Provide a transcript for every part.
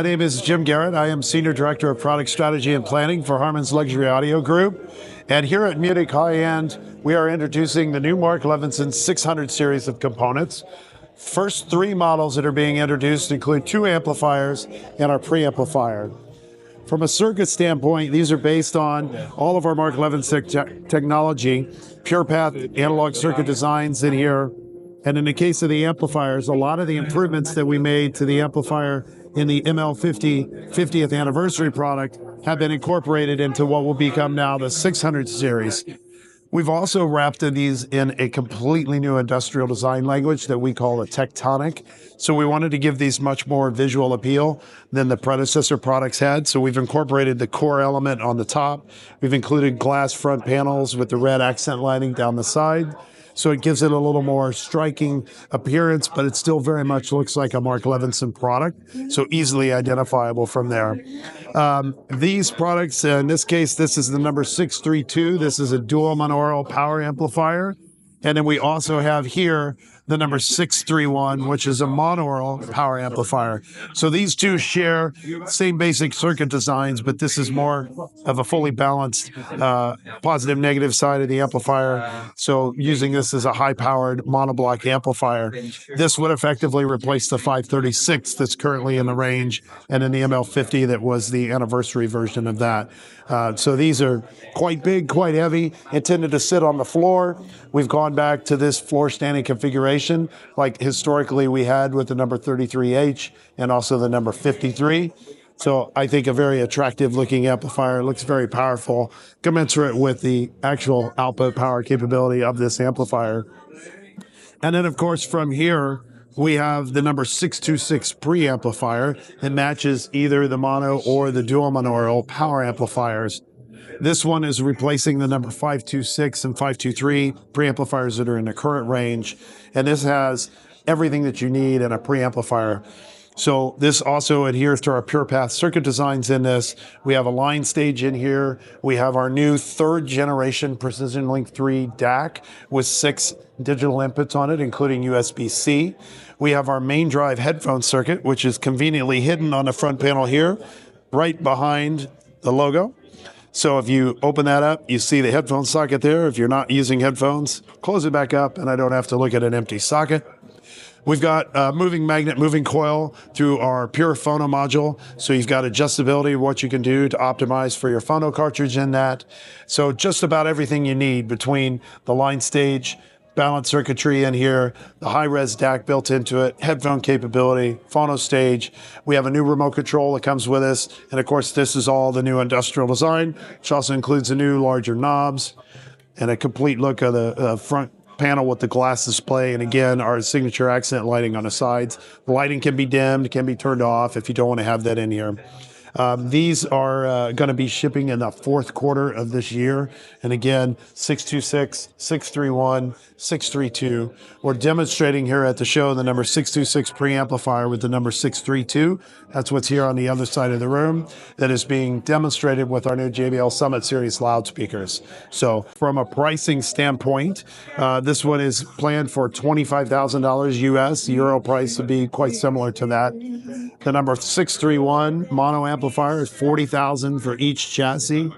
My name is Jim Garrett. I am Senior Director of Product Strategy and Planning for Harman's Luxury Audio Group. And here at Munich High-End, we are introducing the new Mark Levinson 600 series of components. First three models that are being introduced include 2 amplifiers and our preamplifier. From a circuit standpoint, these are based on all of our Mark Levinson technology, pure path analog circuit designs in here. And in the case of the amplifiers, a lot of the improvements that we made to the amplifier in the ML50 50th anniversary product have been incorporated into what will become now the 600 series. We've also wrapped these in a completely new industrial design language that we call a tectonic. So we wanted to give these much more visual appeal than the predecessor products had. So we've incorporated the core element on the top. We've included glass front panels with the red accent lighting down the side. So it gives it a little more striking appearance, but it still very much looks like a Mark Levinson product, so easily identifiable from there. These products, in this case, this is the number 632. This is a dual monaural power amplifier. And then we also have here the number 631, which is a monaural power amplifier. So these two share same basic circuit designs, but this is more of a fully balanced positive negative side of the amplifier. So using this as a high-powered monoblock amplifier, this would effectively replace the 536 that's currently in the range, and in the ML50 that was the anniversary version of that. So these are quite big, quite heavy, intended to sit on the floor. We've gone back to this floor standing configuration like historically we had with the number 33H and also the number 53. So I think a very attractive looking amplifier, looks very powerful, commensurate with the actual output power capability of this amplifier. And then of course from here, we have the number 626 preamplifier that matches either the mono or the dual monaural power amplifiers. This one is replacing the number 526 and 523 preamplifiers that are in the current range. And this has everything that you need in a preamplifier. So this also adheres to our pure path circuit designs in this. We have a line stage in here. We have our new 3rd generation Precision Link 3 DAC with 6 digital inputs on it, including USB-C. We have our main drive headphone circuit, which is conveniently hidden on the front panel here, right behind the logo. So if you open that up, you see the headphone socket there. If you're not using headphones, close it back up and I don't have to look at an empty socket. We've got a moving magnet, moving coil through our pure phono module. So you've got adjustability of what you can do to optimize for your phono cartridge in that. So just about everything you need between the line stage, balanced circuitry in here, the high-res DAC built into it, headphone capability, phono stage. We have a new remote control that comes with us. And of course, this is all the new industrial design, which also includes the new larger knobs and a complete look of the front panel with the glass display. And again, our signature accent lighting on the sides. The lighting can be dimmed, can be turned off if you don't want to have that in here. These are going to be shipping in the 4th quarter of this year. And again, 626, 631, 632. We're demonstrating here at the show the number 626 preamplifier with the number 632. That's what's here on the other side of the room that is being demonstrated with our new JBL Summit series loudspeakers. So from a pricing standpoint, this one is planned for $25,000 US. The Euro price would be quite similar to that. The number 631 mono amplifier is $40,000 for each chassis.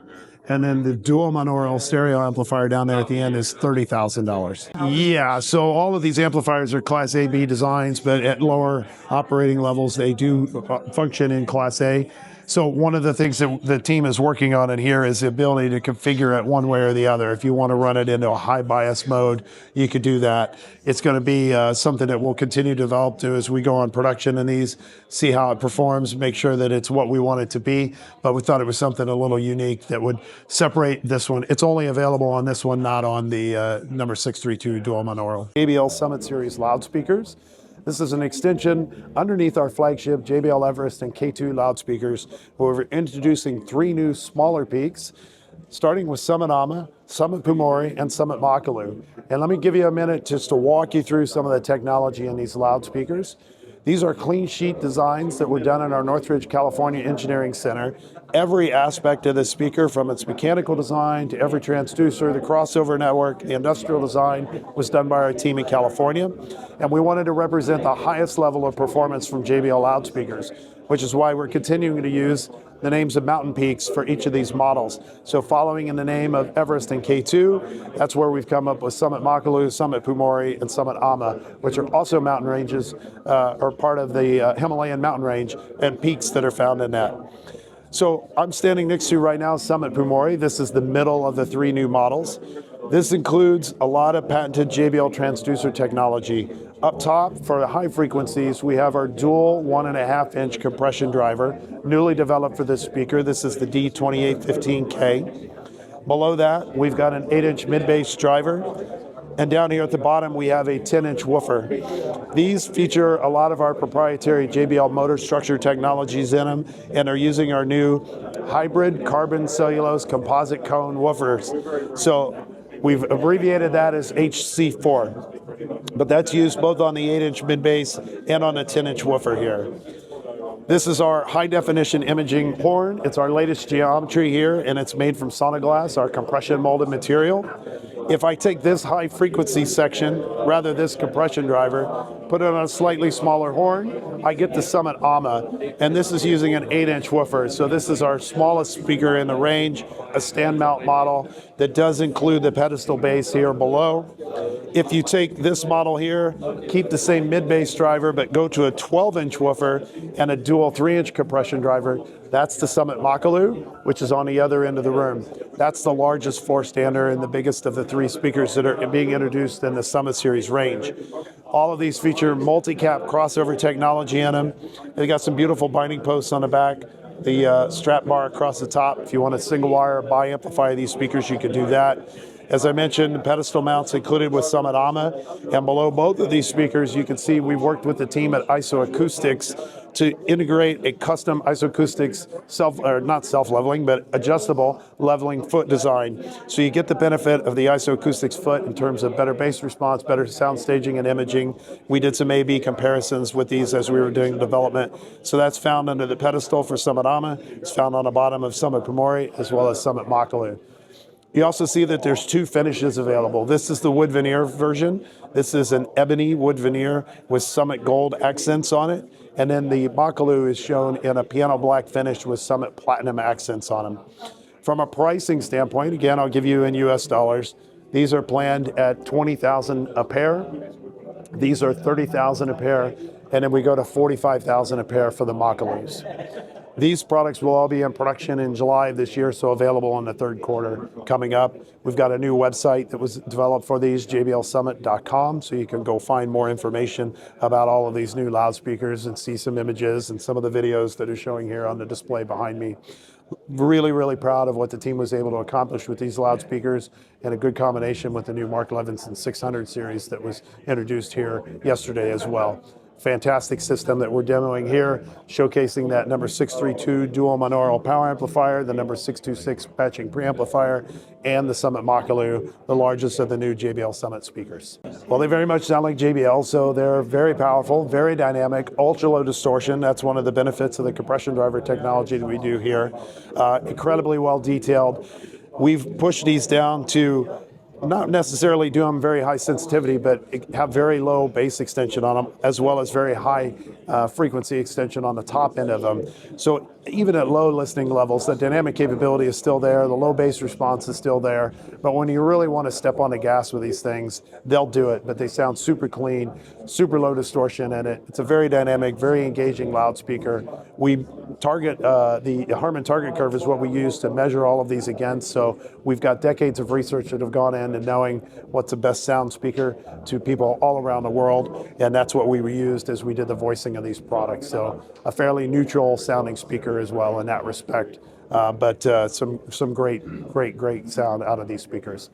And then the dual monaural stereo amplifier down there at the end is $30,000. Yeah, so all of these amplifiers are Class A, B designs, but at lower operating levels, they do function in Class A. So one of the things that the team is working on in here is the ability to configure it one way or the other. If you want to run it into a high bias mode, you could do that. It's going to be something that we'll continue to develop to as we go on production in these, see how it performs, make sure that it's what we want it to be. But we thought it was something a little unique that would separate this one. It's only available on this one, not on the number 632 dual monaural. JBL Summit series loudspeakers. This is an extension underneath our flagship JBL Everest and K2 loudspeakers. We're introducing 3 new smaller peaks, starting with Summit Amma, Summit Pumori, and Summit Makalu. And let me give you a minute just to walk you through some of the technology in these loudspeakers. These are clean sheet designs that were done in our Northridge, California Engineering Center. Every aspect of the speaker, from its mechanical design to every transducer, the crossover network, the industrial design, was done by our team in California. And we wanted to represent the highest level of performance from JBL loudspeakers. which is why we're continuing to use the names of mountain peaks for each of these models. So following in the name of Everest and K2, that's where we've come up with Summit Makalu, Summit Pumori, and Summit Amma, which are also mountain ranges, or part of the Himalayan mountain range and peaks that are found in that. So I'm standing next to right now Summit Pumori. This is the middle of the 3 new models. This includes a lot of patented JBL transducer technology. Up top, for the high frequencies, we have our dual 1.5-inch compression driver, newly developed for this speaker. This is the D2815K. Below that, we've got an 8-inch mid-bass driver. And down here at the bottom, we have a 10-inch woofer. These feature a lot of our proprietary JBL motor structure technologies in them and are using our new hybrid carbon cellulose composite cone woofers. So we've abbreviated that as HC4. But that's used both on the 8-inch mid-bass and on a 10-inch woofer here. This is our high-definition imaging horn. It's our latest geometry here, and it's made from Sonoglass, our compression molded material. If I take this high-frequency section, rather this compression driver, put it on a slightly smaller horn, I get the Summit Amma, and this is using an 8-inch woofer. So this is our smallest speaker in the range, a stand-mount model that does include the pedestal base here below. If you take this model here, keep the same mid-bass driver, but go to a 12-inch woofer and a dual 3-inch compression driver, that's the Summit Makalu, which is on the other end of the room. That's the largest 4-stander and the biggest of the 3 speakers that are being introduced in the Summit Series range. All of these feature multi-cap crossover technology in them. They got some beautiful binding posts on the back, the strap bar across the top. If you want a single wire bi-amplifier these speakers, you can do that. As I mentioned, pedestal mounts included with Summit Amma, and below both of these speakers, you can see we've worked with the team at Isoacoustics to integrate a custom Isoacoustics not self-leveling, but adjustable leveling foot design. So you get the benefit of the Isoacoustics foot in terms of better bass response, better sound staging and imaging. We did some A/B comparisons with these as we were doing the development. So that's found under the pedestal for Summit Amma. It's found on the bottom of Summit Pumori as well as Summit Makalu. You also see that there's 2 finishes available. This is the wood veneer version. This is an ebony wood veneer with Summit Gold accents on it. And then the Makalu is shown in a piano black finish with Summit Platinum accents on them. From a pricing standpoint, again, I'll give you in US dollars. These are planned at $20,000 a pair. These are $30,000 a pair. And then we go to $45,000 a pair for the Makalus. These products will all be in production in July of this year, so available in the 3rd quarter coming up. We've got a new website that was developed for these, jblsummit.com, so you can go find more information about all of these new loudspeakers and see some images and some of the videos that are showing here on the display behind me. Really, really proud of what the team was able to accomplish with these loudspeakers, and a good combination with the new Mark Levinson 600 series that was introduced here yesterday as well. Fantastic system that we're demoing here, showcasing that number 632 dual monaural power amplifier, the number 626 patching preamplifier, and the Summit Makalu, the largest of the new JBL Summit speakers. Well, they very much sound like JBL, so they're very powerful, very dynamic, ultra low distortion. That's one of the benefits of the compression driver technology that we do here. Incredibly well detailed. We've pushed these down to not necessarily do them very high sensitivity, but have very low bass extension on them, as well as very high frequency extension on the top end of them. So even at low listening levels, the dynamic capability is still there, the low bass response is still there, but when you really want to step on the gas with these things, they'll do it, but they sound super clean, super low distortion in it. It's a very dynamic, very engaging loudspeaker. We target, the Harman target curve is what we use to measure all of these against, so we've got decades of research that have gone in and knowing what's the best sound speaker to people all around the world, and that's what we used as we did the voicing of these products. So a fairly neutral sounding speaker as well in that respect, but some great sound out of these speakers.